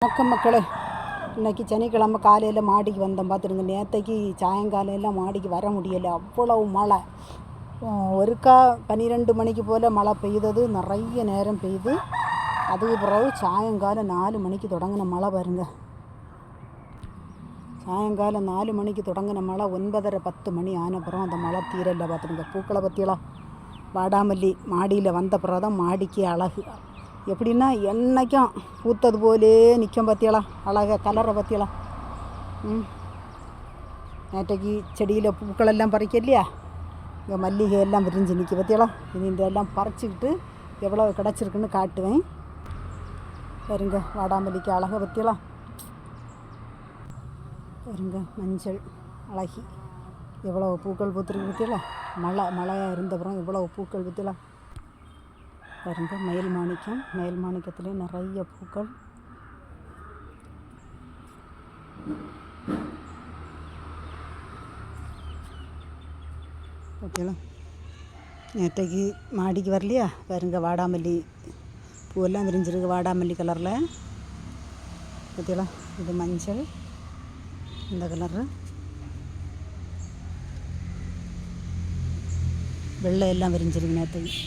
வணக்கம் மக்களே. இன்றைக்கி சனிக்கிழமை காலையில் மாடிக்கு வந்தேன். பார்த்துருங்க, நேற்றைக்கு சாயங்காலையில் மாடிக்கு வர முடியலை, அவ்வளவு மழை. ஒருக்கா 12 மணிக்கு போல் மழை பெய்தது, நிறைய நேரம் பெய்யுது. அதுக்கு பிறகு சாயங்காலம் 4 மணிக்கு தொடங்கின மழை பாருங்க. சாயங்காலம் 4 மணிக்கு தொடங்கின மழை 9:30 10 மணி ஆனப்புறம் அந்த மழை தீரலை. பார்த்துருங்க, பூக்களை பற்றியெல்லாம் வாடாமல்லி மாடியில் வந்த பிறகு தான் மாடிக்கு அழகு. எப்படின்னா என்னைக்கும் பூத்தது போலே நிற்கும். பற்றியலாம் அழகாக கலரை பற்றியலாம். நேற்றைக்கு செடியில் பூக்களெல்லாம் பறிக்க இல்லையா, இங்கே மல்லிகை எல்லாம் விரிஞ்சு நிற்க பற்றியலாம். இது இந்த எல்லாம் பறிச்சுக்கிட்டு எவ்வளோ கிடச்சிருக்குன்னு காட்டுவேன் பாருங்க. வாடாமல்லிக்கு அழகை பற்றியலாம் பாருங்க. மஞ்சள் அழகி எவ்வளோ பூக்கள் பூத்துருக்கு பற்றியலாம். மழையாக இருந்தப்புறம் எவ்வளோ பூக்கள் பற்றியலாம் பாருங்க. மயில் மாணிக்கம், மயில் மாணிக்கத்துலேயே நிறைய பூக்கள். ஓகேங்களா, நேற்றைக்கு மாடிக்கு வரலையா பாருங்க. வாடாமல்லி பூவெல்லாம் விரிஞ்சிருக்கு, வாடாமல்லி கலரில் பார்த்தீங்களா. இது மஞ்சள், இந்த கலரு வெள்ளை எல்லாம் விரிஞ்சிருக்கு. நேற்றைக்கு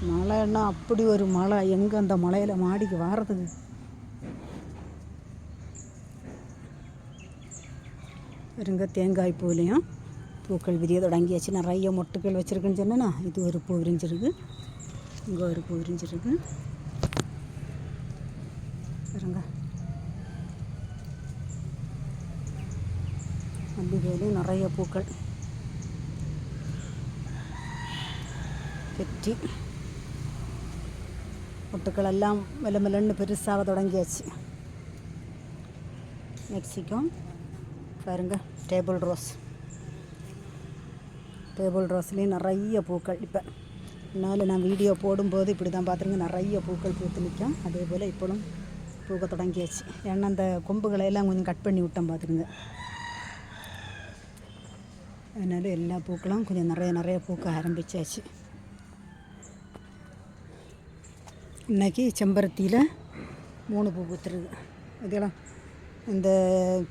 மழைன்னா அப்படி ஒரு மழை. எங்கே அந்த மழையில் மாடிக்கு வாரதுக்கு. இருங்க, தேங்காய் பூலையும் பூக்கள் விரிய தொடங்கியாச்சு. நிறைய மொட்டுக்கள் வச்சுருக்குன்னு சொன்னேன்னா, இது ஒரு பூ விரிஞ்சிருக்கு, இங்கே ஒரு பூ விரிஞ்சிருக்கு இருங்க. மல்லிகையிலையும் நிறைய பூக்கள். வெற்றி மொட்டுக்கள் எல்லாம் மெல்லன்னு பெருசாக தொடங்கியாச்சு. மெக்சிகம் பாருங்க. டேபிள் ரோஸ்லேயும் நிறைய பூக்கள். இப்போ என்னால் நான் வீடியோ போடும்போது இப்படி தான் பார்த்துருங்க, நிறைய பூக்கள் பூத்து நிற்கும். அதே போல் இப்போவும் பூக்க தொடங்கியாச்சு. ஏன்னா அந்த கொம்புகளை எல்லாம் கொஞ்சம் கட் பண்ணி விட்டோம் பார்த்துருங்க. அதனால் எல்லா பூக்களும் கொஞ்சம் நிறைய பூக்க ஆரம்பித்தாச்சு. இன்றைக்கி செம்பருத்தியில் 3 பூ பூத்துருக்கு. இதெல்லாம் இந்த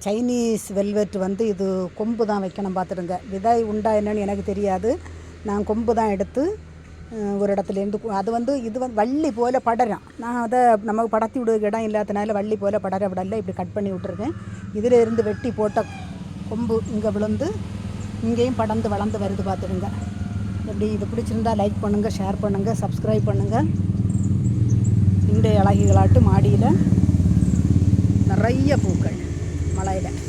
சைனீஸ் வெல்வெட் இது கொம்பு தான் வைக்கணும் பார்த்துடுங்க. விதை உண்டா என்னன்னு எனக்கு தெரியாது. நான் கொம்பு தான் எடுத்து ஒரு இடத்துலேருந்து அது இது வள்ளி போல் படரும். நான் அதை நமக்கு படத்தி விடுற இடம் இல்லாதனால வள்ளி போல் படர விடல, இப்படி கட் பண்ணி விட்டுருக்கேன். இதில் இருந்து வெட்டி போட்ட கொம்பு இங்கே விழுந்து இங்கேயும் படர்ந்து வளர்ந்து வருது பார்த்துடுங்க. எப்படி இது பிடிச்சிருந்தா லைக் பண்ணுங்கள், ஷேர் பண்ணுங்கள், சப்ஸ்கிரைப் பண்ணுங்கள். இந்த அழகிகளாட்டு மாடியில் நிறைய பூக்கள் மழையில்.